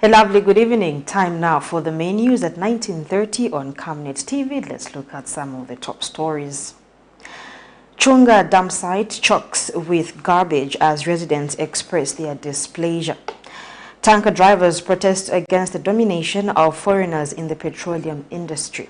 A lovely good evening. Time now for the main news at 19:30 on Camnet TV. Let's look at some of the top stories. CHUNGA dump site chokes with garbage as residents express their displeasure. Tanker drivers protest against the domination of foreigners in the petroleum industry.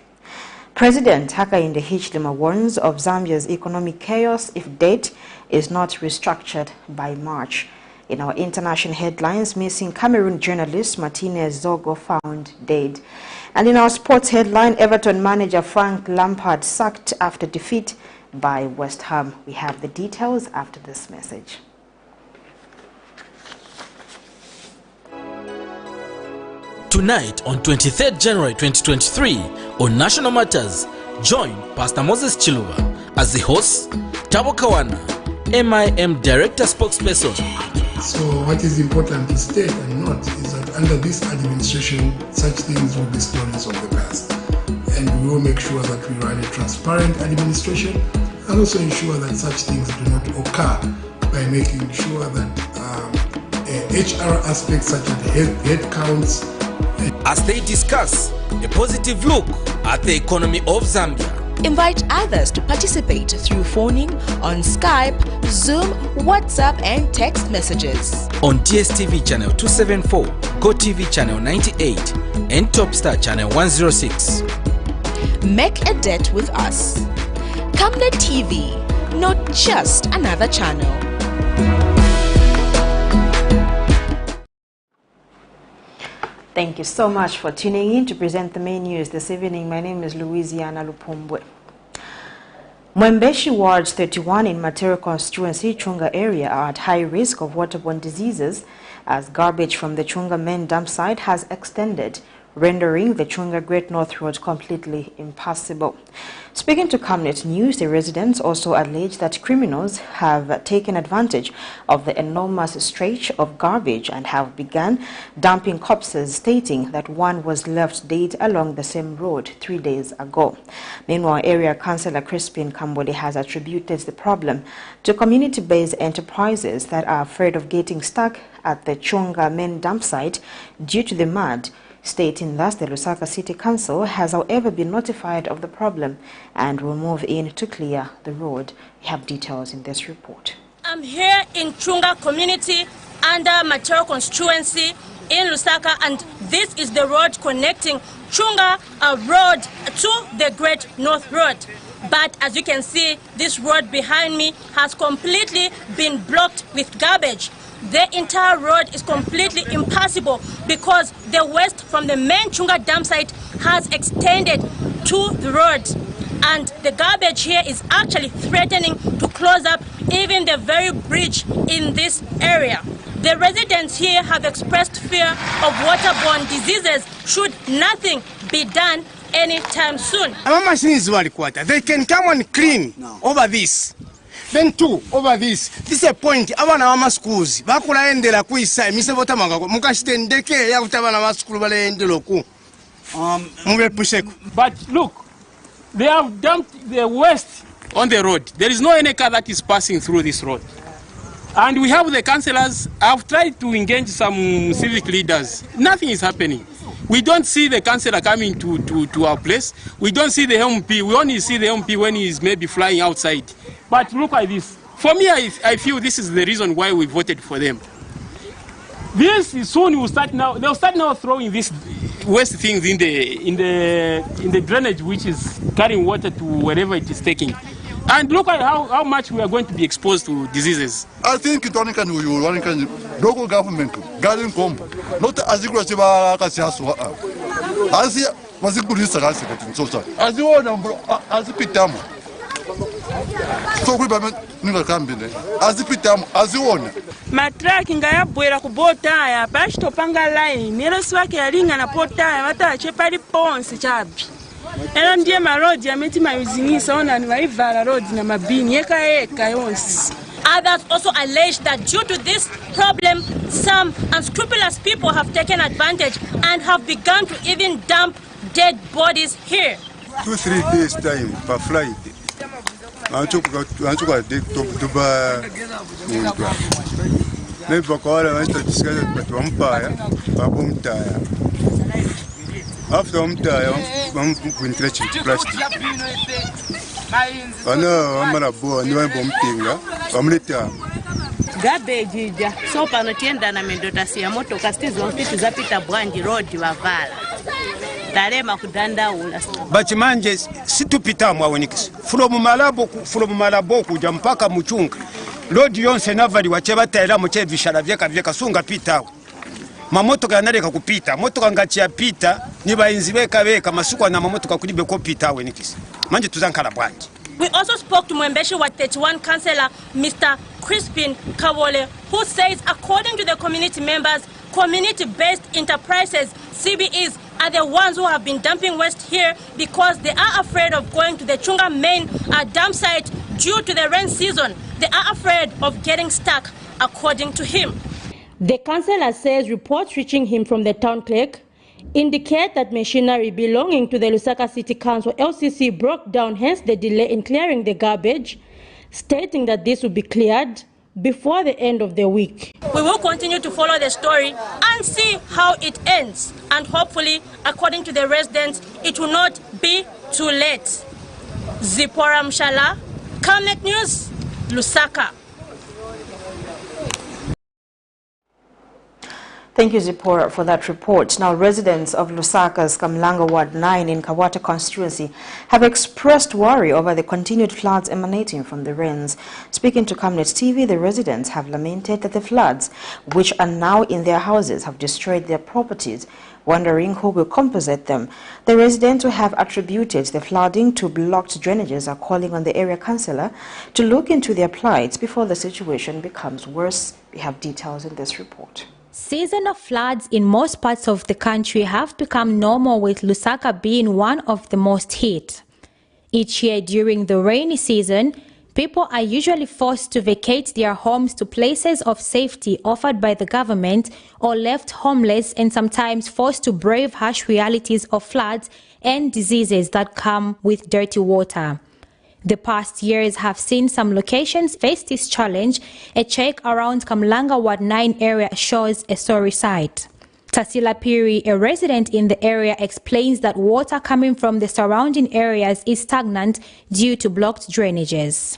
President Hakainde Hichilema warns of Zambia's economic chaos if debt is not restructured by March. In our international headlines, missing Cameroon journalist Martinez ZOGO found dead. And in our sports headline, Everton manager Frank Lampard sacked after defeat by West Ham. We have the details after this message. Tonight on 23rd January 2023 on National Matters, join Pastor Moses Chiluba as the host, Tabo Kawana, MIM Director Spokesperson. So what is important to state and note is that under this administration, such things will be stories of the past. And we will make sure that we run a transparent administration and also ensure that such things do not occur by making sure that HR aspects such as head counts. As they discuss a positive look at the economy of Zambia. Invite others to participate through phoning on Skype, Zoom, WhatsApp and text messages. On DSTV channel 274, GoTV channel 98 and Topstar channel 106. Make a date with us. Camnet TV, not just another channel. Thank you so much for tuning in to present the main news this evening. My name is Louisiana Lupumbwe. Mwembeshi Ward 31 in Matero constituency, Chunga area are at high risk of waterborne diseases as garbage from the Chunga main dump site has extended, rendering the Chunga Great North Road completely impassable. Speaking to Camnet News, the residents also allege that criminals have taken advantage of the enormous stretch of garbage and have begun dumping corpses, stating that one was left dead along the same road 3 days ago. Meanwhile, Area Councillor Crispin Kambole has attributed the problem to community-based enterprises that are afraid of getting stuck at the Chunga main dump site due to the mud, stating thus the Lusaka City Council has however been notified of the problem and will move in to clear the road. We have details in this report. I'm here in Chunga community under Matero constituency in Lusaka, and this is the road connecting Chunga road to the Great North Road. But as you can see, this road behind me has completely been blocked with garbage. The entire road is completely impassable because the waste from the main Chunga dump site has extended to the road. And the garbage here is actually threatening to close up even the very bridge in this area. The residents here have expressed fear of waterborne diseases should nothing be done anytime soon. They can come and clean over this. Then two, over this. This is a point. Abana wa schools. Bakula endela kuisa misebota mangako. Mukashitendeke ya kutabana wa school bale endelo ku. But look, they have dumped the waste on the road. There is no any car that is passing through this road. And we have the councillors. I've tried to engage some civic leaders. Nothing is happening. We don't see the councillor coming to our place. We don't see the MP. We only see the MP when he is maybe flying outside. But look at this. For me, I feel this is the reason why we voted for them. This is soon will start now. They'll start now throwing these waste things in the drainage, which is carrying water to wherever it is taking. And look at how much we are going to be exposed to diseases. I think it only can local government, guiding comp, not as you as was a good in social. As you want, as a pitam. So we as a pitam, as you want. Matraki ngaya bwera kubota ya bashto panga line nero swake yalinga na pota ya mata chepali ponsi chabi. Ero ndiye marodi ya meti mayuzingisa ona ni waivara road na mabini eka yonsi. Others also allege that due to this problem, some unscrupulous people have taken advantage and have begun to even dump dead bodies here. 2-3 days time per flight. Maybe Bakawala wants to discuss it with Vampire, Babumtire. After Umtire, I'm going to plastic. I know I'm a boy, no bumping, I'm later. Garbage, so panotienda na mendotasi ya moto kastizo mfitu zapita Bwanji road wavala. Darema kudanda ula. Bachimanje situpita mwawenikisi. From Malabo kuja mpaka Muchunga. Road yonse navali wacheba taela moche vishala vyeka sunga pita. Mamotoka yanaleka kupita. Motoka ngachia pita ni bainzi beka masukwa na mamotoka kulibe ko pita wenikisi. Manje tuzankala Bwanji. We also spoke to Mwembeshi Ward 31 Councillor Mr. Crispin Kawole, who says according to the community members, community-based enterprises, CBEs, are the ones who have been dumping waste here because they are afraid of going to the Chunga main dump site due to the rain season. They are afraid of getting stuck, according to him. The councillor says reports reaching him from the town clerk indicate that machinery belonging to the Lusaka City Council LCC broke down, hence the delay in clearing the garbage, stating that this will be cleared before the end of the week. We will continue to follow the story and see how it ends, and hopefully, according to the residents, it will not be too late. Zipora Mshala, Camnet News, Lusaka. Thank you, Zipporah, for that report. Now, residents of Lusaka's Kamlanga Ward 9 in Kawata constituency have expressed worry over the continued floods emanating from the rains. Speaking to Camnet TV, the residents have lamented that the floods, which are now in their houses, have destroyed their properties, wondering who will compensate them. The residents who have attributed the flooding to blocked drainages are calling on the area councillor to look into their plights before the situation becomes worse. We have details in this report. Seasonal floods in most parts of the country have become normal, with Lusaka being one of the most hit. Each year during the rainy season, people are usually forced to vacate their homes to places of safety offered by the government, or left homeless and sometimes forced to brave harsh realities of floods and diseases that come with dirty water. The past years have seen some locations face this challenge. A check around Kamlanga Ward 9 area shows a sorry sight. Tasila Piri, a resident in the area, explains that water coming from the surrounding areas is stagnant due to blocked drainages.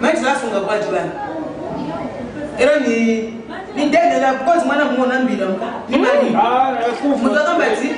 Manzi lafunga kwa jibani. Ero ni ndende la because mwana muona mbira ni mani. Mutagambati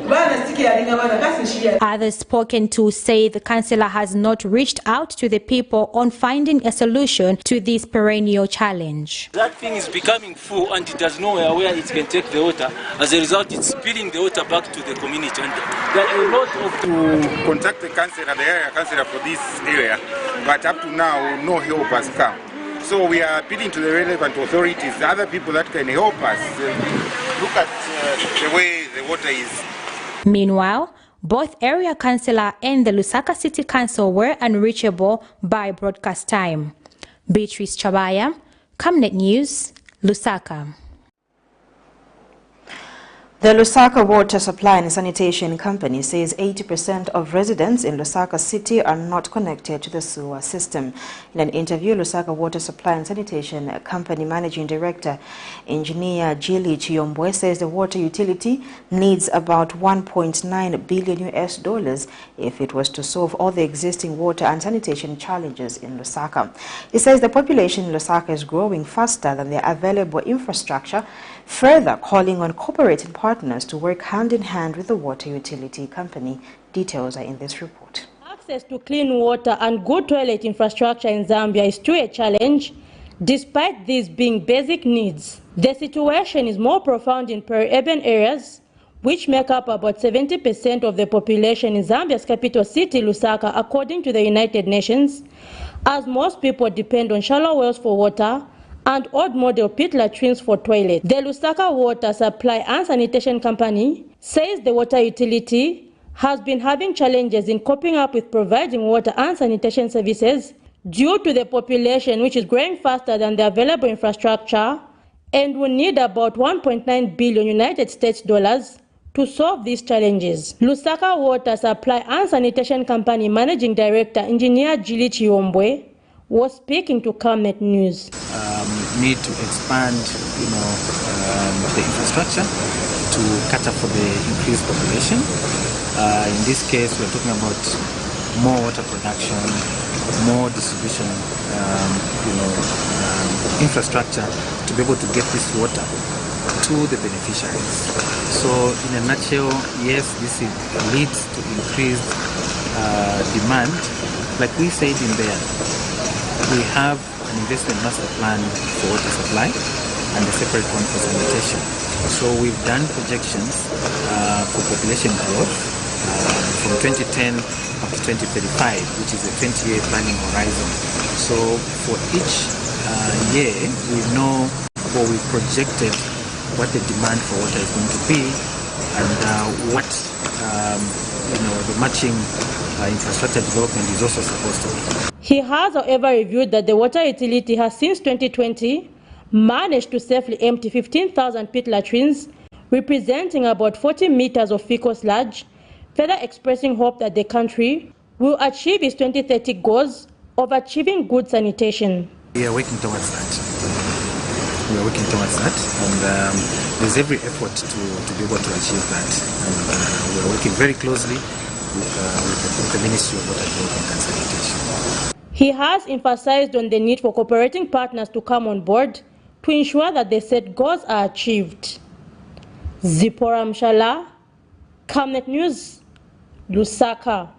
bana stiki yalinga bana kasi shia. Others spoken to say the councillor has not reached out to the people on finding a solution to this perennial challenge. That thing is becoming full and it does know where it can take the water. As a result, it's spilling the water back to the community. And there are a lot of to contact the councillor, the area councillor for this area, but up to now, no help has come. So we are appealing to the relevant authorities, the other people that can help us look at the way the water is. Meanwhile, both area councillor and the Lusaka City Council were unreachable by broadcast time. Beatrice Chabaya, Camnet News, Lusaka. The Lusaka Water Supply and Sanitation Company says 80% of residents in Lusaka City are not connected to the sewer system. In an interview, Lusaka Water Supply and Sanitation Company Managing Director, Engineer Jili Chiyombwe, says the water utility needs about $1.9 billion if it was to solve all the existing water and sanitation challenges in Lusaka. He says the population in Lusaka is growing faster than the available infrastructure, further calling on cooperating partners to work hand in hand with the water utility company. Details are in this report. Access to clean water and good toilet infrastructure in Zambia is still a challenge, despite these being basic needs. The situation is more profound in peri-urban areas, which make up about 70% of the population in Zambia's capital city, Lusaka, according to the United Nations, as most people depend on shallow wells for water and old model pit latrines for toilets. The Lusaka Water Supply and Sanitation Company says the water utility has been having challenges in coping up with providing water and sanitation services due to the population, which is growing faster than the available infrastructure, and will need about 1.9 billion United States dollars to solve these challenges. Lusaka Water Supply and Sanitation Company Managing Director Engineer Jili Chiombwe was speaking to Camnet News. Need to expand, the infrastructure to cater for the increased population. In this case, we're talking about more water production, more distribution, infrastructure to be able to get this water to the beneficiaries. So in a nutshell, yes, this leads to increased demand. Like we said in there, we have an investment master plan for water supply and a separate one for sanitation. So we've done projections for population growth from 2010 up to 2035, which is a 20-year planning horizon. So for each year, we know or we projected what the demand for water is going to be and what the matching infrastructure development is also supposed to be. He has, however, reviewed that the water utility has since 2020 managed to safely empty 15,000 pit latrines, representing about 40 meters of fecal sludge, further expressing hope that the country will achieve its 2030 goals of achieving good sanitation. We are working towards that. And there's every effort to be able to achieve that. And we're working very closely with the Ministry of Water Development and Sanitation. He has emphasized on the need for cooperating partners to come on board to ensure that the set goals are achieved. Zipporah Mshala, Camnet News, Lusaka.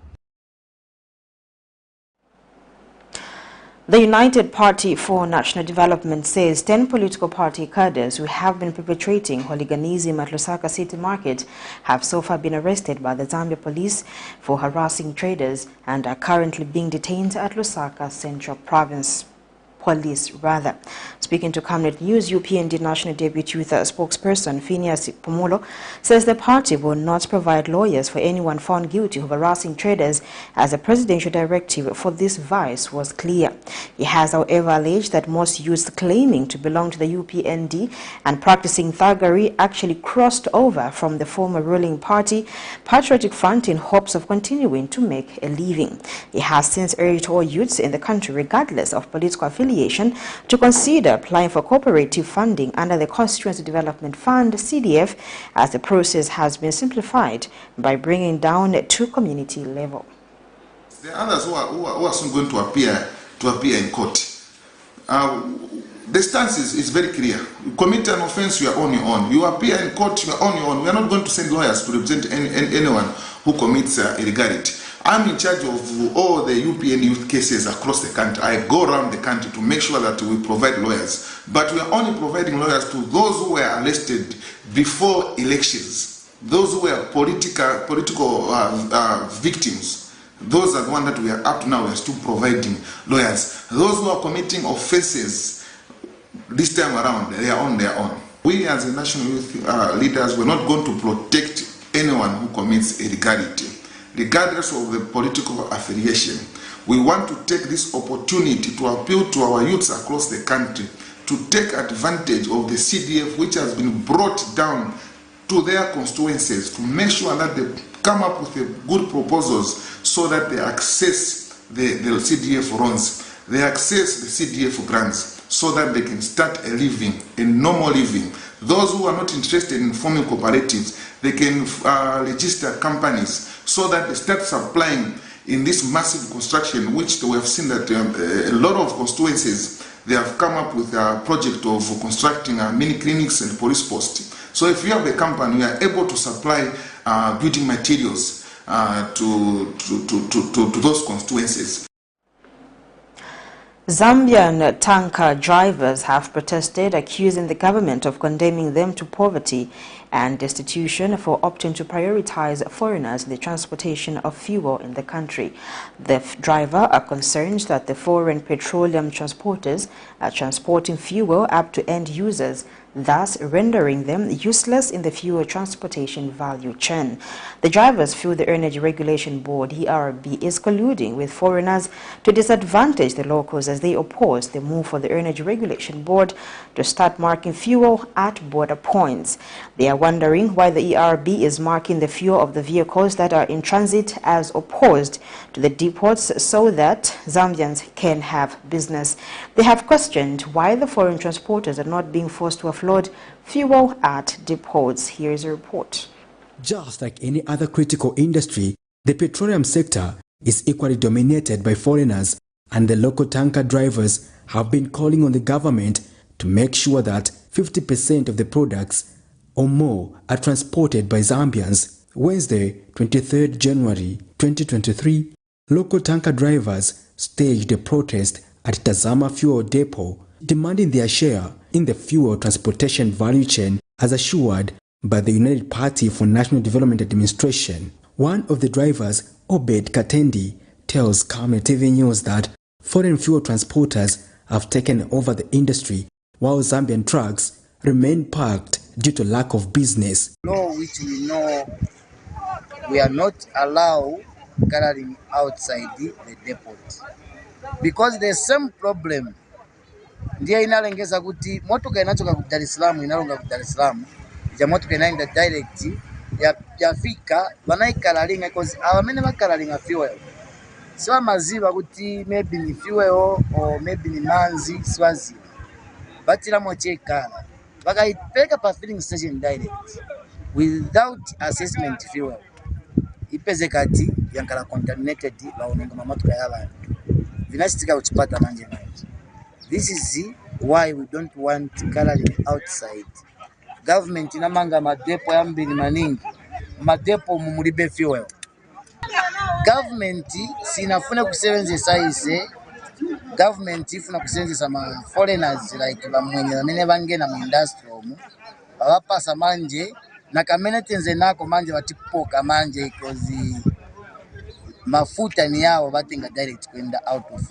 The United Party for National Development says 10 political party cadres who have been perpetrating hooliganism at Lusaka City Market have so far been arrested by the Zambia police for harassing traders and are currently being detained at Lusaka Central Province Police. Speaking to Camnet News, UPND National Deputy Youth spokesperson Phineas Pomolo says the party will not provide lawyers for anyone found guilty of harassing traders, as the presidential directive for this vice was clear. He has, however, alleged that most youths claiming to belong to the UPND and practicing thuggery actually crossed over from the former ruling party, Patriotic Front, in hopes of continuing to make a living. He has since urged all youths in the country, regardless of political affiliation, to consider applying for cooperative funding under the Constituency Development Fund, CDF, as the process has been simplified by bringing down to community level. There are others who are soon going to appear in court. The stance is very clear. You commit an offense, you are on your own. You appear in court, you are on your own. We are not going to send lawyers to represent anyone who commits illegality. I'm in charge of all the UPN youth cases across the country. I go around the country to make sure that we provide lawyers. But we are only providing lawyers to those who were arrested before elections, those who were political victims. Those are the ones that we are up to now. We are still providing lawyers. Those who are committing offenses this time around, they are on their own. We as a national youth leaders, we're not going to protect anyone who commits illegality, regardless of the political affiliation. We want to take this opportunity to appeal to our youths across the country to take advantage of the CDF, which has been brought down to their constituencies, to make sure that they come up with good proposals so that they access the CDF loans, they access the CDF grants, so that they can start a living, a normal living. Those who are not interested in forming cooperatives, they can register companies so that they start supplying in this massive construction, which we have seen that a lot of constituencies, they have come up with a project of constructing mini clinics and police posts. So if you have a company, you are able to supply building materials to those constituencies. Zambian tanker drivers have protested, accusing the government of condemning them to poverty and destitution for opting to prioritize foreigners in the transportation of fuel in the country. The drivers are concerned that the foreign petroleum transporters are transporting fuel up to end users thus rendering them useless in the fuel transportation value chain. The drivers feel the Energy Regulation Board, ERB, is colluding with foreigners to disadvantage the locals as they oppose the move for the Energy Regulation Board to start marking fuel at border points. They are wondering why the ERB is marking the fuel of the vehicles that are in transit as opposed to the depots so that Zambians can have business. They have questioned why the foreign transporters are not being forced to offload fuel at depots. Here is a report. Just like any other critical industry, the petroleum sector is equally dominated by foreigners, and the local tanker drivers have been calling on the government to make sure that 50% of the products or more are transported by Zambians. Wednesday, 23rd January 2023, local tanker drivers staged a protest at Tazama Fuel Depot, demanding their share in the fuel transportation value chain as assured by the United Party for National Development Administration. One of the drivers, Obed Katendi, tells Camnet TV News that foreign fuel transporters have taken over the industry while Zambian trucks remain parked due to lack of business. Law which we know we are not allowed carrying outside the depot because the same problem ndiye inalengeza kuti motoka inachoka ku Dar es Salaam inalonga ku Dar es Salaam ya motoka inaenda direct yafika vanaikalalinga because abamene bakalalinga fuel siwa maziba kuti maybe ni fuel or maybe ni manzi siwaziba batira mochekala bakaipeka pa filling station direct without assessment fuel ipeze kati yankala contaminated baonenga mamatoka y'abantu vinasitika kuchipata manje manje. This is why we don't want coloring outside. Government inamanga madepo yambili maningi madepo mumulibe fuel. Government sinafuna kusebenzesa ise. Government ifuna kusebenzesa ma foreigners like bamwenye bamene bangena mu industry omu babapasa manje na kamene tenze nako manje batipoka manje because mafuta ni yao batenga direct kwenda out of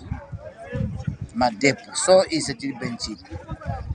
madepo, so is a benchik.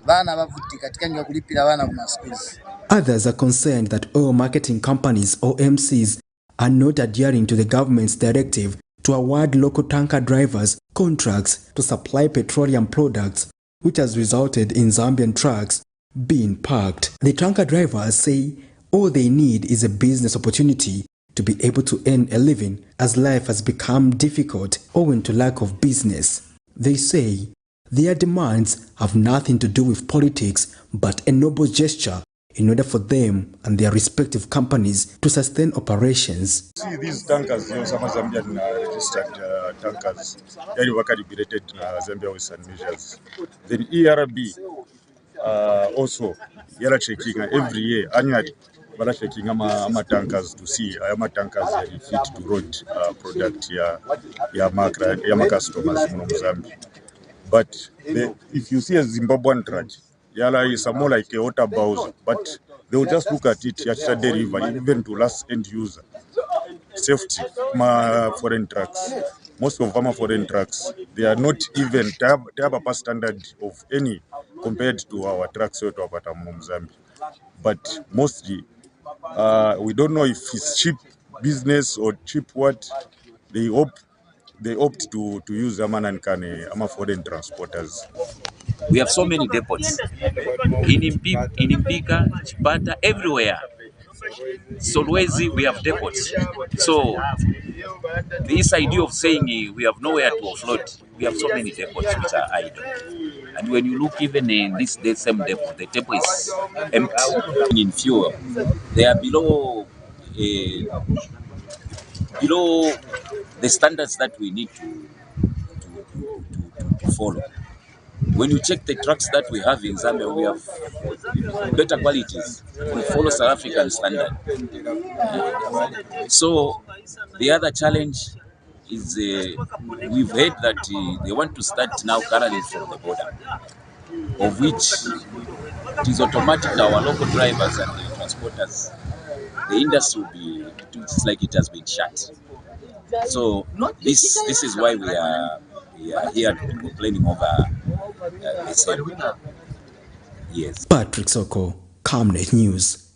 Bana bavuti katika nja kulipira bana ku schools. Others are concerned that oil marketing companies or MCs are not adhering to the government's directive to award local tanker drivers contracts to supply petroleum products, which has resulted in Zambian trucks being parked. The tanker drivers say all they need is a business opportunity to be able to earn a living as life has become difficult owing to lack of business. They say their demands have nothing to do with politics but a noble gesture in order for them and their respective companies to sustain operations. See these tankers, some Zambian registered tankers, they were calibrated in Zambia with some measures. Then ERB also, they are checking every year, annually, they are checking our tankers to see our tankers are fit to road product ya customers in Zambia. But if you see a Zimbabwean truck, yala is more like a water bowser, but they will just look at it, deliver even to last end user. Safety, foreign trucks. Most of them are foreign trucks. They are not even, they have a pass standard of any compared to our trucks here to Zambia. But mostly, we don't know if it's cheap business or cheap what. They opt to use Aman and Kane, foreign transporters. We have so many depots in Impika, Chipata, everywhere. Solwezi, we have depots. So this idea of saying we have nowhere to offload, we have so many depots which are idle. And when you look even in this same depot, the depot is empty in fuel. They are below the standards that we need to follow. When you check the trucks that we have in Zambia, we have better qualities. We follow South African standard. So the other challenge is we've heard that they want to start now carrying from the border, of which it is automatic that our local drivers and the transporters, the industry will be, it's like it has been shut. So this is why we are here complaining over this. Yes. Patrick Soko, Camnet News.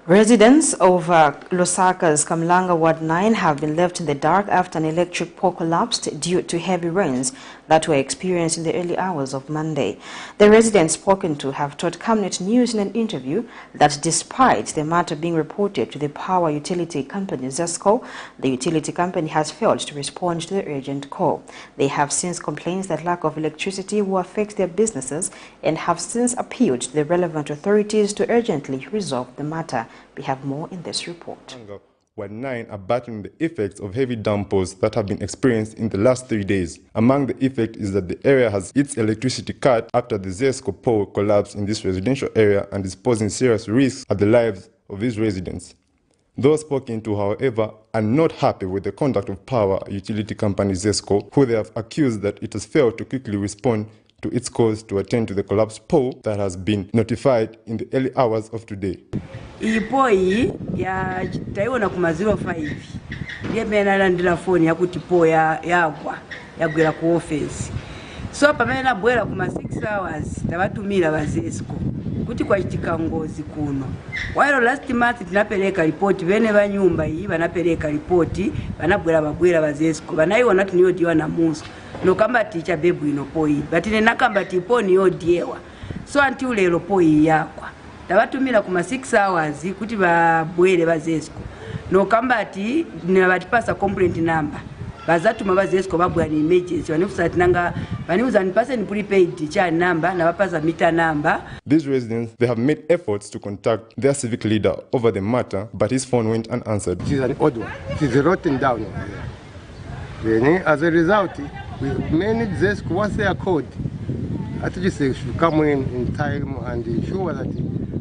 Residents of Lusaka's Kamlanga Ward 9 have been left in the dark after an electric pole collapsed due to heavy rains that were experienced in the early hours of Monday. The residents spoken to have told Camnet News in an interview that despite the matter being reported to the power utility company ZESCO, the utility company has failed to respond to the urgent call. They have since complained that lack of electricity will affect their businesses and have since appealed to the relevant authorities to urgently resolve the matter. We have more in this report. Ward 9 are battling the effects of heavy downpours that have been experienced in the last 3 days. Among the effect is that the area has its electricity cut after the ZESCO pole collapsed in this residential area and is posing serious risks at the lives of these residents. Those spoken to, however, are not happy with the conduct of power utility company ZESCO, who they have accused that it has failed to quickly respond to its calls to attend to the collapsed pole that has been notified in the early hours of today. Iyi pole ya taiona kuma 05 ndiye mena landira phone yakuti pole yagwa yagwera ku office. So pamene nabwera kuma 6 hours tabatumira ba ZESCO kuti kwachitika ngozi kuno. While last month tinapeleka report bene ba nyumba iyi banapeleka report banabwera ba ZESCO banaiona tiniyo diwa na muso no kamba ticha bebu ino poi but nena kamba tiponi yodiewa. So until lero poi yakwa tabatumira kuma 6 hours kuti babwere ba ZESCO no kambati nabatipasa complaint number bazatuma ba ZESCO babwa ni emergency vanifusati nanga vaniuza ni person prepaid cha number na bapasa meter number. These residents, they have made efforts to contact their civic leader over the matter, but his phone went unanswered. It is an odd one. It is rotten down over there. Then as a result, we managed ZESCO once they are called. At least they should come in time and ensure that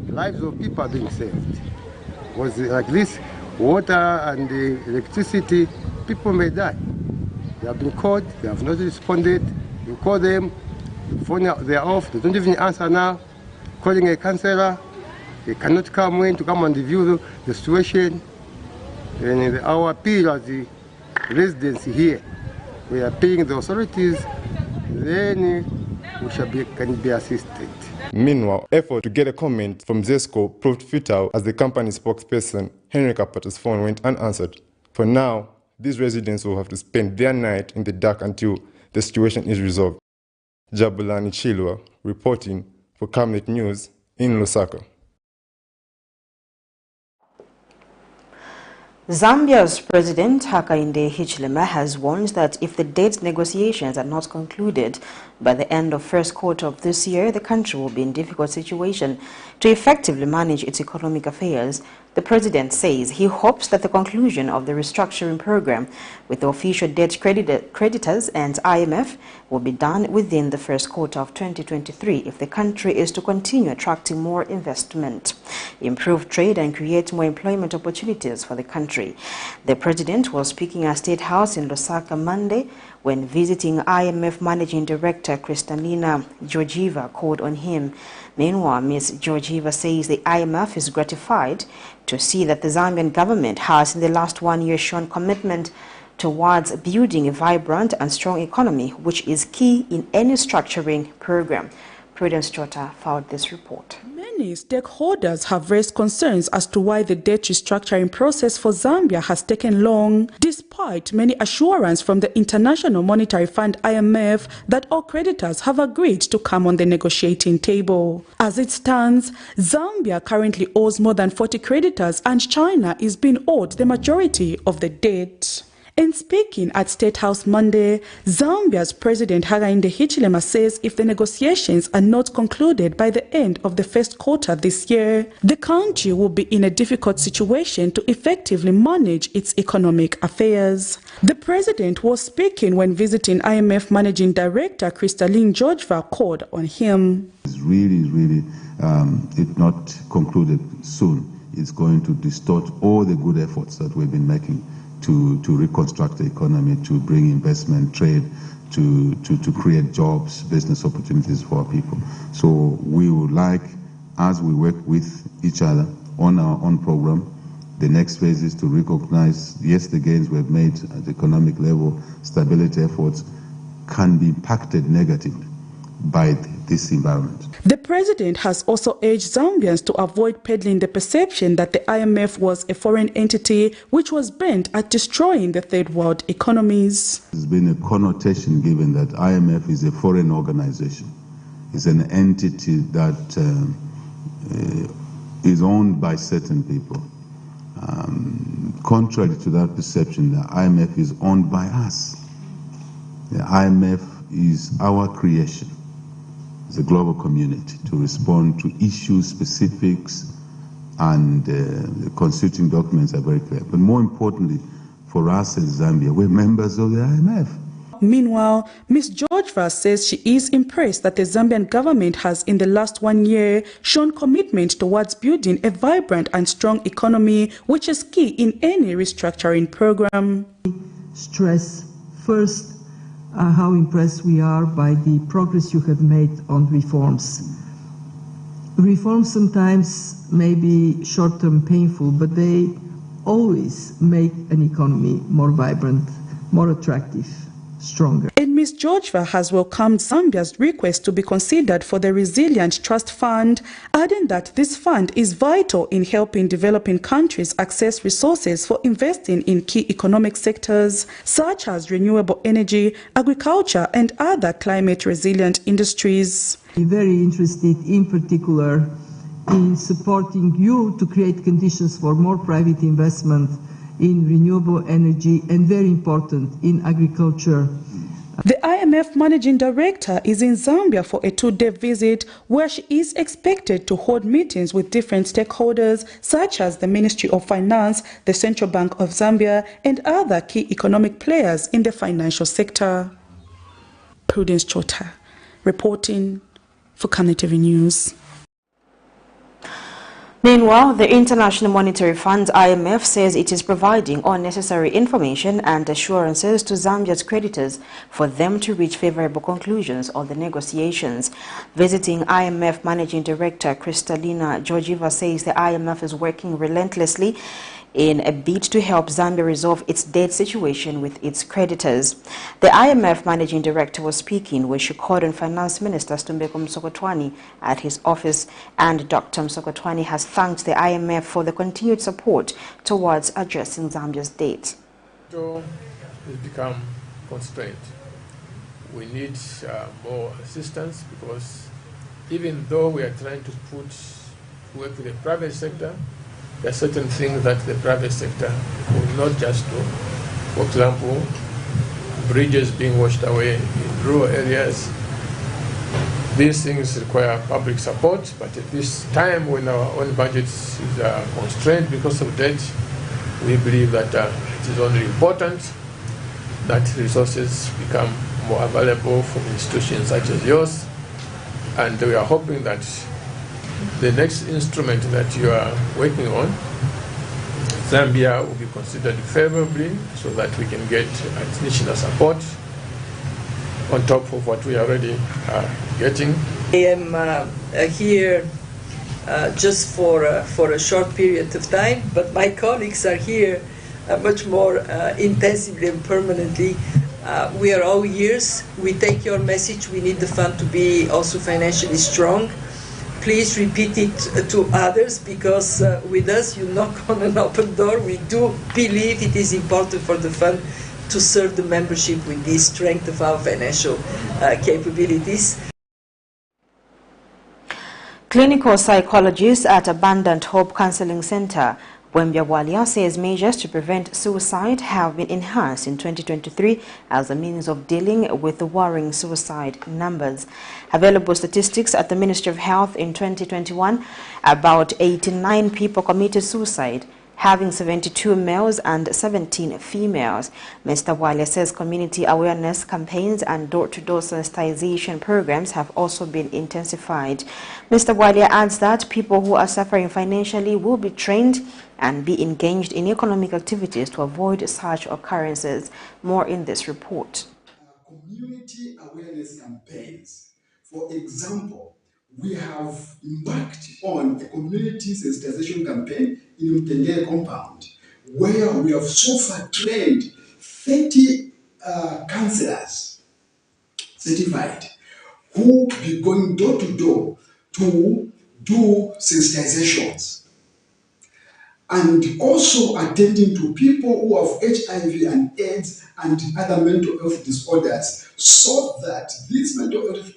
the lives of people are being saved. Was like this, water and the electricity, people may die. They have been called, they have not responded. You call them, phone they are off, they don't even answer now. Calling a councillor, they cannot come in to come and review the situation. And our appeal as the residents here, we are paying the authorities, then we can be assisted. Meanwhile, effort to get a comment from ZESCO proved futile as the company spokesperson, Henry Kapata's phone went unanswered. For now, these residents will have to spend their night in the dark until the situation is resolved. Jabulani Chilwa reporting for Camnet News in Lusaka. Zambia's President Hakainde Hichilema has warned that if the debt negotiations are not concluded by the end of first quarter of this year, the country will be in a difficult situation to effectively manage its economic affairs. The president says he hopes that the conclusion of the restructuring program with the official debt creditors and IMF will be done within the first quarter of 2023 if the country is to continue attracting more investment, improve trade and create more employment opportunities for the country. The president was speaking at State House in Lusaka Monday when visiting IMF Managing Director Kristalina Georgieva called on him. Meanwhile, Ms. Georgieva says the IMF is gratified to see that the Zambian government has in the last 1 year shown commitment towards building a vibrant and strong economy, which is key in any structuring program. Prudence Chota filed this report. Many stakeholders have raised concerns as to why the debt restructuring process for Zambia has taken long, despite many assurances from the International Monetary Fund (IMF) that all creditors have agreed to come on the negotiating table. As it stands, Zambia currently owes more than 40 creditors, and China is being owed the majority of the debt. In speaking at State House Monday, Zambia's President Hakainde Hichilema says if the negotiations are not concluded by the end of the first quarter this year, the country will be in a difficult situation to effectively manage its economic affairs. The president was speaking when visiting IMF Managing Director Kristalina Georgieva called on him. It's really, if not concluded soon, it's going to distort all the good efforts that we've been making to reconstruct the economy, to bring investment, trade, to create jobs, business opportunities for our people. So we would like, as we work with each other on our own program, the next phase is to recognize, yes, the gains we've made at the economic level, stability efforts can be impacted negatively by this environment. The president has also urged Zambians to avoid peddling the perception that the IMF was a foreign entity which was bent at destroying the third world economies. There's been a connotation given that IMF is a foreign organization. It's an entity that is owned by certain people. Contrary to that perception, the IMF is owned by us. The IMF is our creation as a global community to respond to issue specifics, and the constituting documents are very clear. But more importantly, for us in Zambia, we're members of the IMF. Meanwhile, Ms. Georgeva says she is impressed that the Zambian government has in the last 1 year shown commitment towards building a vibrant and strong economy, which is key in any restructuring program. Stress first how impressed we are by the progress you have made on reforms. Reforms sometimes may be short-term painful, but they always make an economy more vibrant, more attractive, stronger. And Ms. Georgeva has welcomed Zambia's request to be considered for the Resilient Trust Fund, adding that this fund is vital in helping developing countries access resources for investing in key economic sectors such as renewable energy, agriculture, and other climate-resilient industries. I'm very interested in particular in supporting you to create conditions for more private investment in renewable energy and, very important, in agriculture. The IMF Managing Director is in Zambia for a 2-day visit where she is expected to hold meetings with different stakeholders such as the Ministry of Finance, the Central Bank of Zambia, and other key economic players in the financial sector. Prudence Chota, reporting for Camnet TV News. Meanwhile, the International Monetary Fund (IMF) says it is providing all necessary information and assurances to Zambia's creditors for them to reach favorable conclusions on the negotiations. Visiting IMF Managing Director Kristalina Georgieva says the IMF is working relentlessly in a bid to help Zambia resolve its debt situation with its creditors. The IMF Managing Director was speaking when she called on Finance Minister Stumbeko Msokotwane at his office, and Dr. Msokotwane has thanked the IMF for the continued support towards addressing Zambia's debt. So it's become constrained. We need more assistance, because even though we are trying to work with the private sector, there are certain things that the private sector will not just do. For example, bridges being washed away in rural areas. These things require public support, but at this time when our own budget is constrained because of debt, we believe that it is only important that resources become more available for institutions such as yours, and we are hoping that the next instrument that you are working on, Zambia will be considered favorably so that we can get additional support on top of what we already are getting. I am here just for a short period of time, but my colleagues are here much more intensively and permanently. We are all ears. We take your message. We need the fund to be also financially strong. Please repeat it to others, because with us you knock on an open door. We do believe it is important for the fund to serve the membership with the strength of our financial capabilities. Clinical psychologist at Abundant Hope Counseling Center, Wembia Walia, says measures to prevent suicide have been enhanced in 2023 as a means of dealing with the worrying suicide numbers. Available statistics at the Ministry of Health in 2021, about 89 people committed suicide, having 72 males and 17 females. Mr. Walia says community awareness campaigns and door-to-door sensitization programs have also been intensified. Mr. Walia adds that people who are suffering financially will be trained and be engaged in economic activities to avoid such occurrences. More in this report. Community awareness campaigns. For example, we have embarked on a community sensitization campaign in Mtengere compound, where we have so far trained 30 counselors certified, who will be going door to door to do sensitizations, and also attending to people who have HIV and AIDS and other mental health disorders, so that these mental health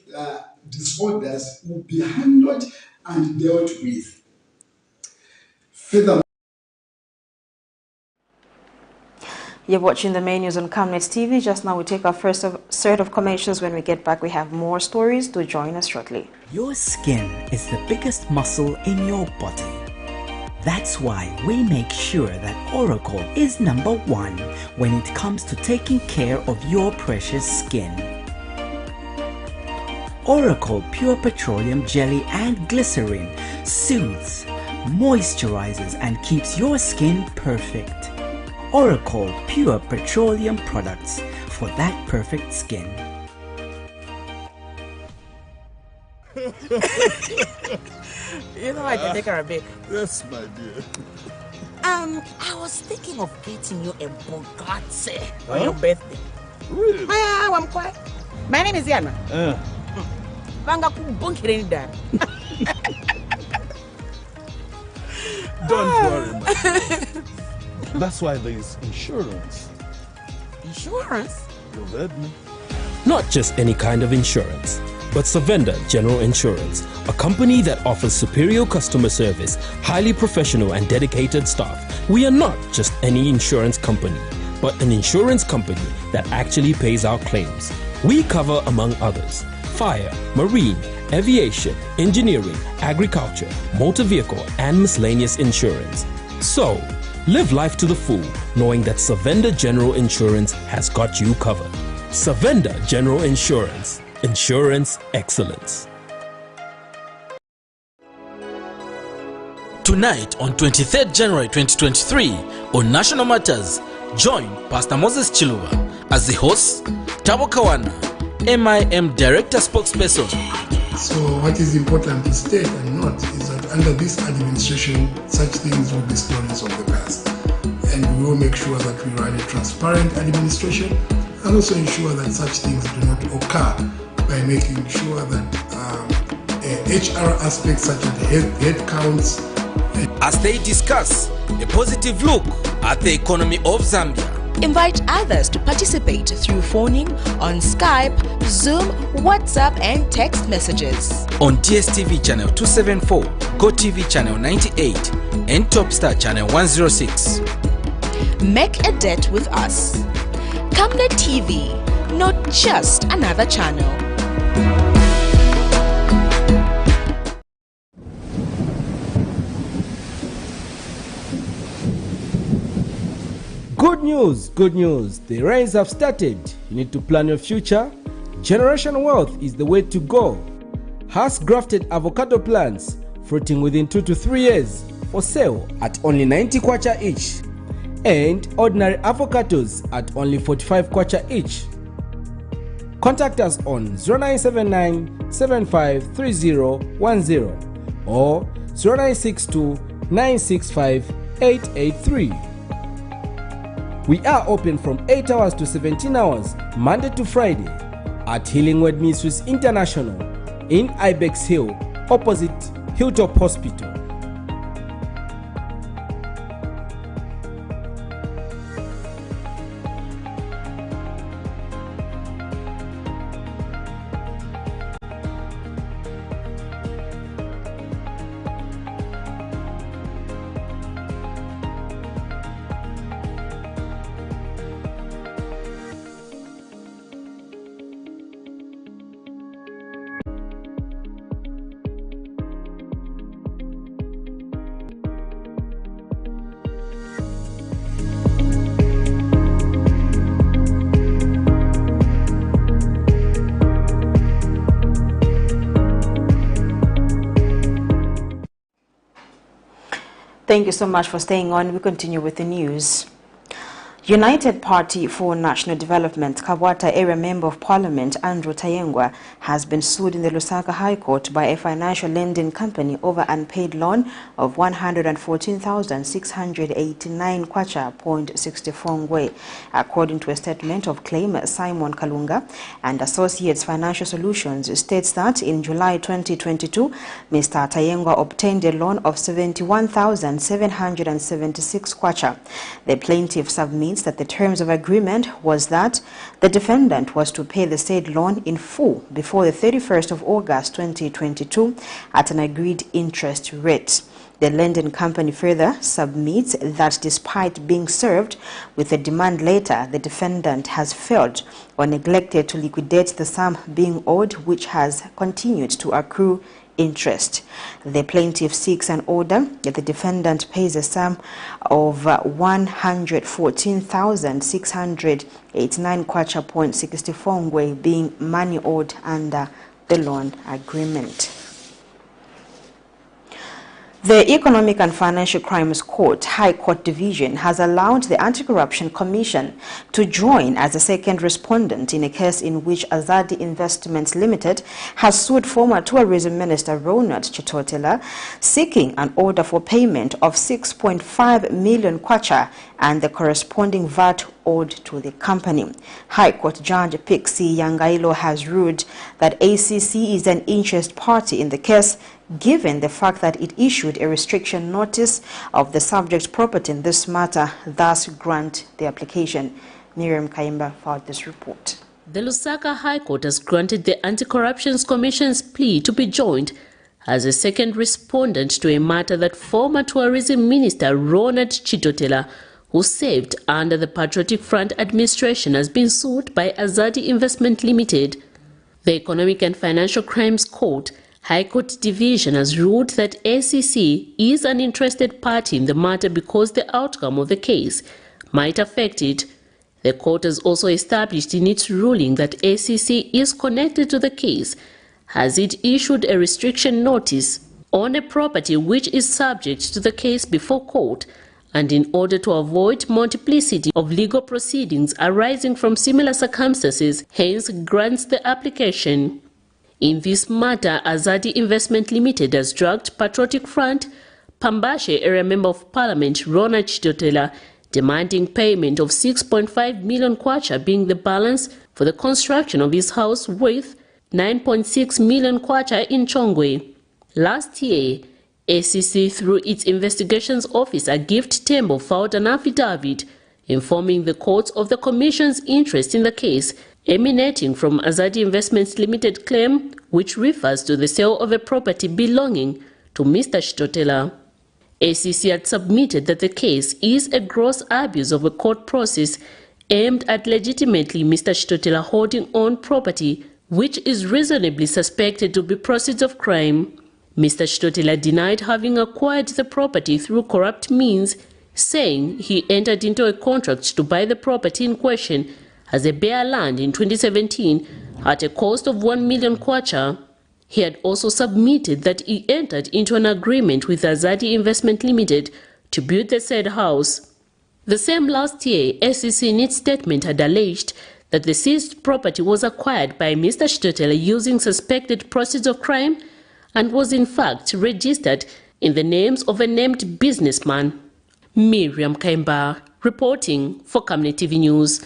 disorders will be handled and dealt with. Furthermore, you're watching the main news on Camnet TV. Just now we take our first set of commercials. When we get back, we have more stories. To join us shortly. Your skin is the biggest muscle in your body. That's why we make sure that Oracle is #1 when it comes to taking care of your precious skin. Oracle Pure Petroleum Jelly and Glycerin soothes, moisturizes and keeps your skin perfect. Oracle Pure Petroleum products for that perfect skin. You know I can take her a bit. Yes, my dear. I was thinking of getting you a Bugatti on your birthday. Really? I'm quiet. My name is Yana. Don't worry, my dear. That's why there is insurance. Insurance? You read me? Not just any kind of insurance, but Savenda General Insurance, a company that offers superior customer service, highly professional and dedicated staff. We are not just any insurance company, but an insurance company that actually pays our claims. We cover, among others, fire, marine, aviation, engineering, agriculture, motor vehicle, and miscellaneous insurance. So, live life to the full, knowing that Savenda General Insurance has got you covered. Savenda General Insurance. Insurance excellence. Tonight on 23rd January 2023 on National Matters, join Pastor Moses Chiluba as the host, Tabo Kawana, MIM Director Spokesperson. So what is important to state and note is that under this administration, such things will be stories of the past. And we will make sure that we run a transparent administration and also ensure that such things do not occur by making sure that HR aspects such as head counts. As they discuss a positive look at the economy of Zambia. Invite others to participate through phoning on Skype, Zoom, WhatsApp and text messages. On DSTV channel 274, GoTV channel 98 and Topstar channel 106. Make a date with us. Camnet TV, not just another channel. Good news, the rains have started. You need to plan your future. Generation wealth is the way to go. Has grafted avocado plants fruiting within 2 to 3 years for sale at only 90 kwacha each, and ordinary avocados at only 45 kwacha each. Contact us on 0979 753010 or 0962 965 883. We are open from 8 hours to 17 hours, Monday to Friday, at Healing Word Ministries International in Ibex Hill, opposite Hilltop Hospital. Thank you so much for staying on. We continue with the news. United Party for National Development Kabwata area member of parliament Andrew Tayengwa has been sued in the Lusaka High Court by a financial lending company over unpaid loan of 114,689 kwacha, 0.64 ngwe. According to a statement of claim, Simon Kalunga and Associates Financial Solutions states that in July 2022, Mr. Tayengwa obtained a loan of 71,776 kwacha. The plaintiff submits that the terms of agreement was that the defendant was to pay the said loan in full before the 31st of August 2022 at an agreed interest rate. The lending company further submits that despite being served with a demand letter, the defendant has failed or neglected to liquidate the sum being owed, which has continued to accrue interest. The plaintiff seeks an order that the defendant pays a sum of 114,689 kwacha, 0.64 ngwe, being money owed under the loan agreement. The Economic and Financial Crimes Court High Court Division has allowed the Anti-Corruption Commission to join as a second respondent in a case in which Azadi Investments Limited has sued former Tourism Minister Ronald Chitotela, seeking an order for payment of 6.5 million kwacha and the corresponding VAT owed to the company. High Court Judge Pixie Yangailo has ruled that ACC is an interest party in the case, given the fact that it issued a restriction notice of the subject property in this matter, thus grant the application. Miriam Kaimba filed this report. The Lusaka High Court has granted the Anti-Corruption Commission's plea to be joined as a second respondent to a matter that former Tourism Minister Ronald Chitotela, who served under the Patriotic Front administration, has been sued by Azadi Investment Limited. The Economic and Financial Crimes Court High Court Division has ruled that ACC is an interested party in the matter because the outcome of the case might affect it. The court has also established in its ruling that ACC is connected to the case, as it issued a restriction notice on a property which is subject to the case before court, and in order to avoid multiplicity of legal proceedings arising from similar circumstances, hence grants the application. In this matter, Azadi Investment Limited has dragged Patriotic Front, Pambashe area member of parliament Ronald Chitotela, demanding payment of 6.5 million kwacha, being the balance for the construction of his house worth 9.6 million kwacha in Chongwe. Last year, ACC, through its investigations officer Gift Tembo, filed an affidavit informing the courts of the Commission's interest in the case, emanating from Azadi Investments Limited claim, which refers to the sale of a property belonging to Mr. Chitotela. ACC had submitted that the case is a gross abuse of a court process aimed at legitimately Mr. Chitotela holding on property which is reasonably suspected to be proceeds of crime. Mr. Chitotela denied having acquired the property through corrupt means, saying he entered into a contract to buy the property in question as a bare land in 2017 at a cost of 1 million kwacha. He had also submitted that he entered into an agreement with Azadi Investment Limited to build the said house. The same last year, SEC in its statement had alleged that the seized property was acquired by Mr. Chitotela using suspected proceeds of crime and was in fact registered in the names of a named businessman. Miriam Kaimba, reporting for Camnet TV News.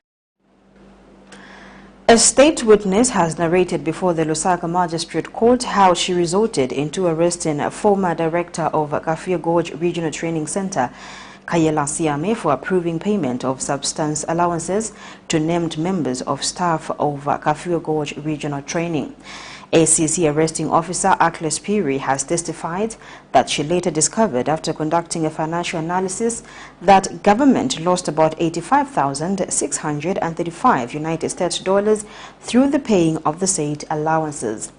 A state witness has narrated before the Lusaka Magistrate Court how she resulted into arresting a former director of Kafue Gorge Regional Training Center, Kayela Siame, for approving payment of substance allowances to named members of staff of Kafue Gorge Regional Training. ACC arresting officer Akles Piri has testified that she later discovered after conducting a financial analysis that government lost about 85,635 United States dollars through the paying of the said allowances.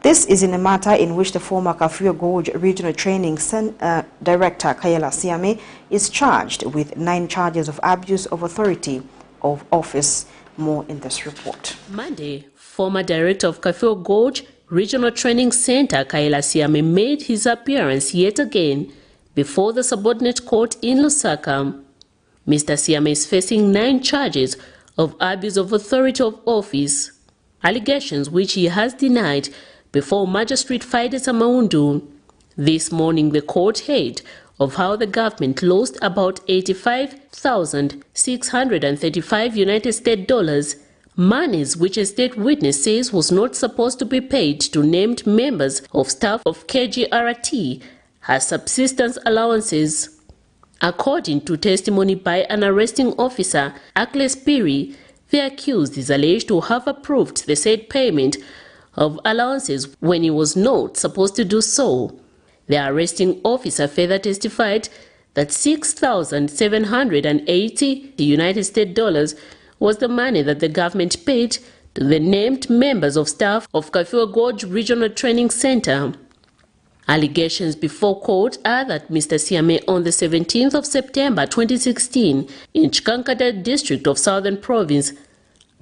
This is in a matter in which the former Kafue Gorge Regional Training Director Kayela Siame is charged with 9 charges of abuse of authority of office. More in this report. Monday, former director of Kafue Gorge Regional Training Center Kayela Siame made his appearance yet again before the subordinate court in Lusaka. Mr. Siame is facing 9 charges of abuse of authority of office, allegations which he has denied before Magistrate Fides Amaundu. This morning, the court heard of how the government lost about $85,635 United States dollars, monies which a state witness says was not supposed to be paid to named members of staff of KGRT as subsistence allowances. According to testimony by an arresting officer, Akles Piri, the accused is alleged to have approved the said payment of allowances when he was not supposed to do so. The arresting officer further testified that $6,780 United States dollars was the money that the government paid to the named members of staff of Kafue Gorge Regional Training Center. Allegations before court are that Mr. Siame on the 17th of September 2016 in Chikankata district of Southern Province,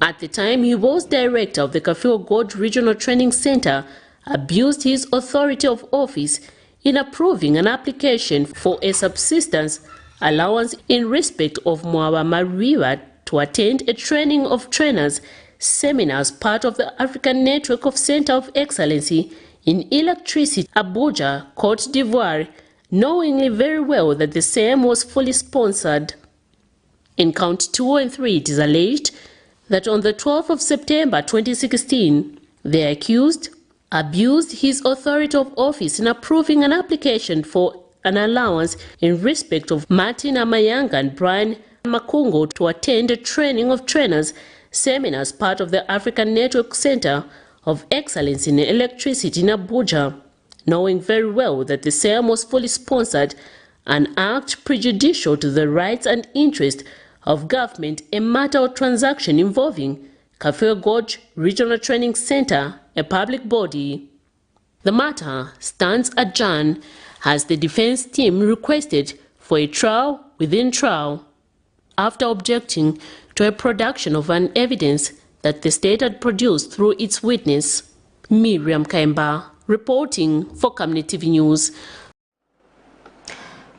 at the time he was director of the Kafue Gorge Regional Training Center, abused his authority of office in approving an application for a subsistence allowance in respect of Mwaba Mariwa to attend a training of trainers seminars part of the African Network of Center of Excellency in Electricity, Abuja, Cote d'Ivoire, knowingly very well that the same was fully sponsored. In count 2 and 3, it is alleged that on the 12th of September 2016, the accused abused his authority of office in approving an application for an allowance in respect of Martin Amayanga and Brian Makungo to attend a training of trainers seminars part of the African Network Center of Excellence in Electricity in Abuja, knowing very well that the same was fully sponsored, an act prejudicial to the rights and interests of government, a matter of transaction involving Kafue Gorge Regional Training Center, a public body. The matter stands adjourned as the defense team requested for a trial within trial after objecting to a production of an evidence that the state had produced through its witness. Miriam Kaimba, reporting for Camnet TV News.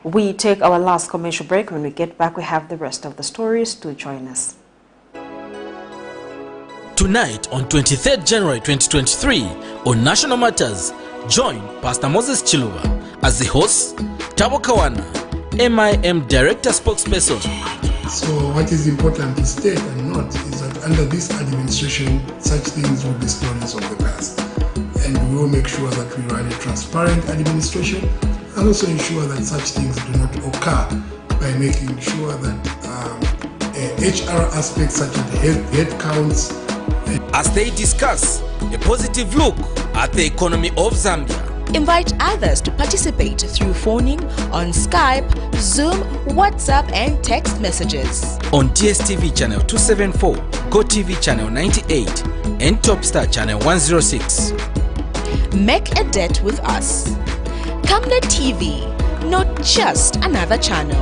We take our last commercial break. When we get back, we have the rest of the stories. To join us. Tonight on 23rd January 2023 on National Matters, join Pastor Moses Chiluba as the host, Tabo Kawana, MIM Director Spokesperson. So what is important to state and note is that under this administration, such things will be stories of the past. And we will make sure that we run a transparent administration and also ensure that such things do not occur by making sure that HR aspects such as head counts. As they discuss a positive look at the economy of Zambia. Invite others to participate through phoning on Skype, Zoom, WhatsApp and text messages. On DSTV channel 274, GoTV channel 98 and Topstar channel 106. Make a date with us. Camnet TV, not just another channel.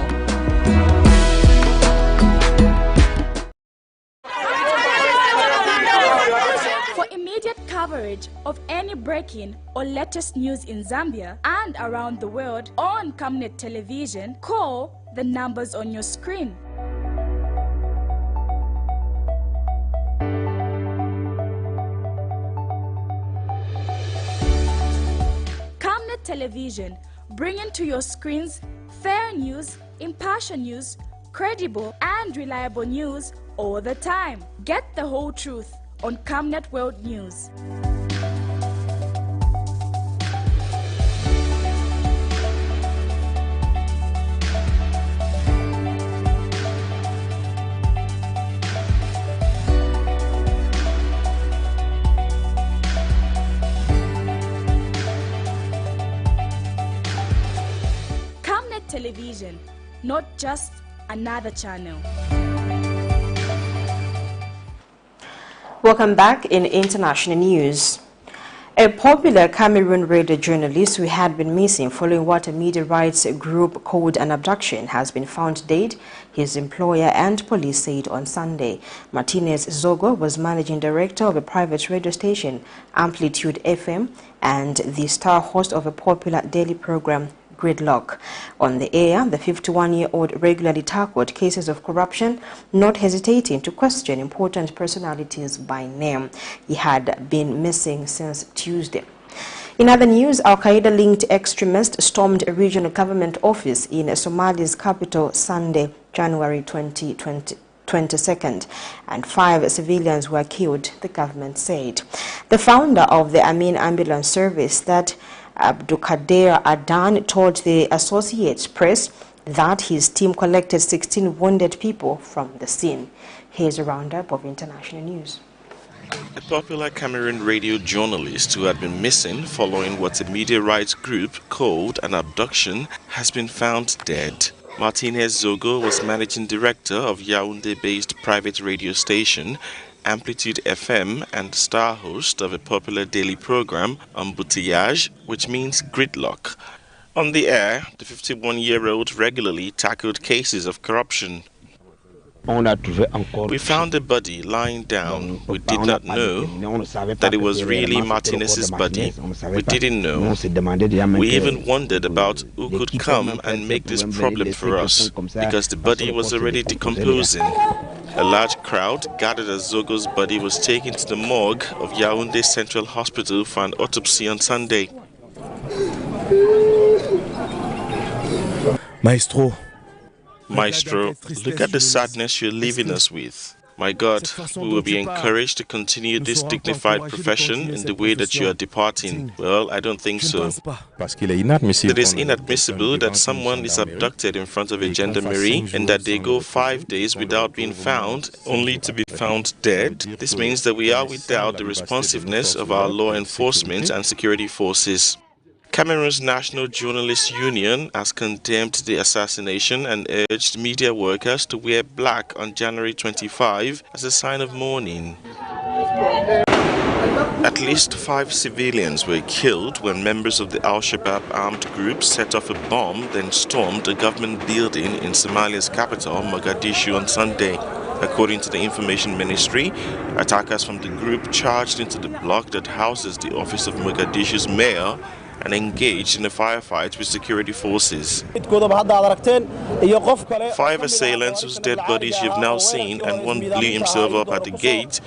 For immediate coverage of any breaking or latest news in Zambia and around the world on Camnet Television, call the numbers on your screen. Camnet Television, bringing to your screens fair news, impartial news, credible and reliable news all the time. Get the whole truth on Camnet World News. Camnet Television, not just another channel. Welcome back in international news. A popular Cameroon radio journalist who had been missing following what a media rights group called an abduction has been found dead, his employer and police said on Sunday. Martinez ZOGO was managing director of a private radio station, Amplitude FM, and the star host of a popular daily program, gridlock. On the air, the 51-year-old regularly tackled cases of corruption, not hesitating to question important personalities by name. He had been missing since Tuesday. In other news, Al-Qaeda-linked extremists stormed a regional government office in Somalia's capital Sunday, January 22nd, and 5 civilians were killed, the government said. The founder of the Amin ambulance service, that Abdulkader Adan, told the Associated Press that his team collected 16 wounded people from the scene. Here's a roundup of international news. A popular Cameroon radio journalist who had been missing following what a media rights group called an abduction has been found dead. Martinez ZOGO was managing director of Yaoundé-based private radio station Amplitude FM and star host of a popular daily program, Embouteillage, which means gridlock. On the air, the 51-year-old regularly tackled cases of corruption. We found a body lying down. We did not know that it was really Martinez's body. We didn't know. We even wondered about who could come and make this problem for us, because the body was already decomposing. A large crowd gathered as Zogo's body was taken to the morgue of Yaoundé Central Hospital for an autopsy on Sunday. Maestro, look at the sadness you're leaving us with. My God, we will be encouraged to continue this dignified profession in the way that you are departing. Well, I don't think so. It is inadmissible that someone is abducted in front of a gendarmerie and that they go 5 days without being found, only to be found dead. This means that we are without the responsiveness of our law enforcement and security forces. Cameroon's National Journalists Union has condemned the assassination and urged media workers to wear black on January 25 as a sign of mourning. At least 5 civilians were killed when members of the Al-Shabaab armed group set off a bomb, then stormed a government building in Somalia's capital, Mogadishu, on Sunday. According to the Information Ministry, attackers from the group charged into the block that houses the office of Mogadishu's mayor and engaged in a firefight with security forces. 5 assailants whose dead bodies you've now seen, and one blew himself up at the gate.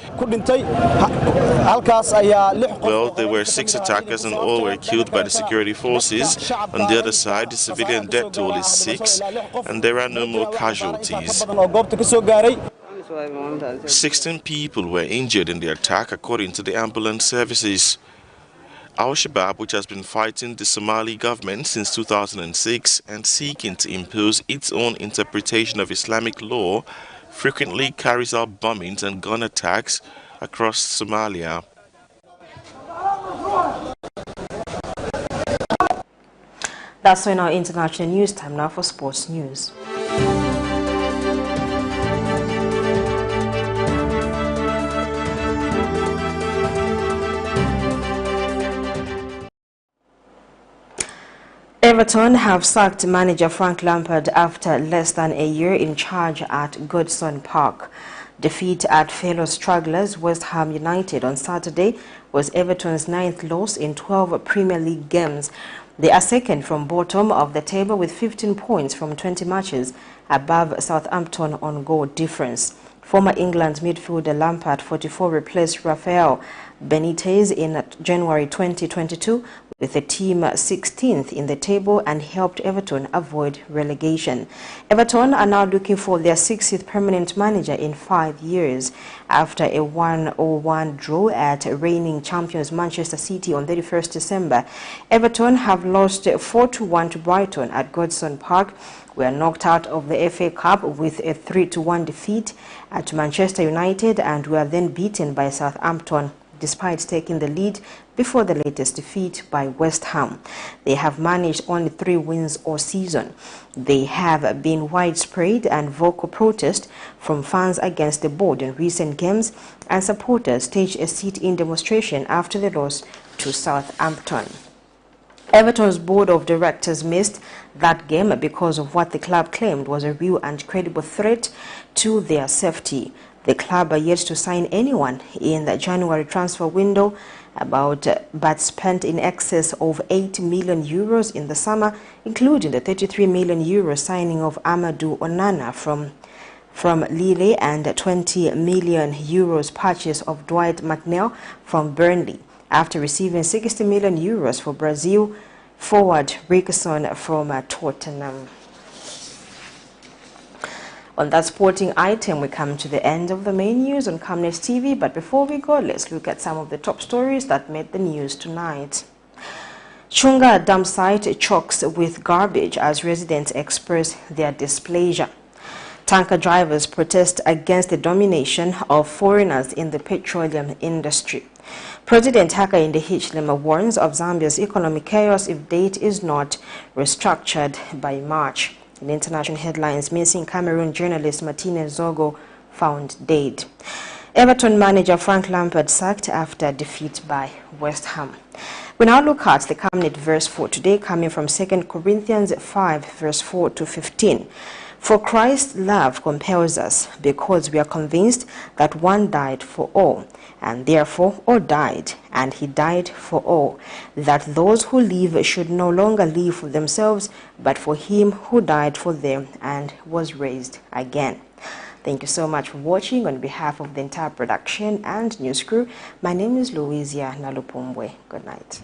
Well, there were 6 attackers and all were killed by the security forces. On the other side, the civilian death toll is 6 and there are no more casualties. 16 people were injured in the attack, according to the ambulance services. Al-Shabaab, which has been fighting the Somali government since 2006 and seeking to impose its own interpretation of Islamic law, frequently carries out bombings and gun attacks across Somalia. That's all in our international news. Time now for sports news. Everton have sacked manager Frank Lampard after less than a year in charge at Goodson Park. Defeat at fellow strugglers West Ham United on Saturday was Everton's 9th loss in 12 Premier League games. They are second from bottom of the table with 15 points from 20 matches, above Southampton on goal difference. Former England midfielder Lampard, 44, replaced Rafael Benitez in January 2022 with the team 16th in the table and helped Everton avoid relegation. Everton are now looking for their 60th permanent manager in 5 years after a 1-1 draw at reigning champions Manchester City on 31st December. Everton have lost 4-1 to Brighton at Goodson Park, were knocked out of the FA Cup with a 3-1 defeat at Manchester United and were then beaten by Southampton despite taking the lead before the latest defeat by West Ham. They have managed only 3 wins all season. There have been widespread and vocal protest from fans against the board in recent games, and supporters staged a sit-in demonstration after the loss to Southampton. Everton's board of directors missed that game because of what the club claimed was a real and credible threat to their safety. The club are yet to sign anyone in the January transfer window, but spent in excess of 8 million euros in the summer, including the 33 million euro signing of Amadou Onana from Lille and 20 million euros purchase of Dwight McNeil from Burnley, after receiving 60 million euros for Brazil forward Rickson from Tottenham. On that sporting item, we come to the end of the main news on Camnet TV, but before we go, let's look at some of the top stories that made the news tonight. CHUNGA dump site chokes with garbage as residents express their displeasure. Tanker drivers protest against the domination of foreigners in the petroleum industry. President Hakainde Hichilema warns of Zambia's economic chaos if date is not restructured by March. In international headlines, missing Cameroon journalist Martinez ZOGO found dead. Everton manager Frank Lampard sacked after defeat by West Ham. We now look at the Camnet verse for today, coming from 2 Corinthians 5 verse 4 to 15. For Christ's love compels us, because we are convinced that one died for all, and therefore all died, and he died for all, that those who live should no longer live for themselves, but for him who died for them and was raised again. Thank you so much for watching. On behalf of the entire production and news crew, my name is Louisia Nalupumbwe. Good night.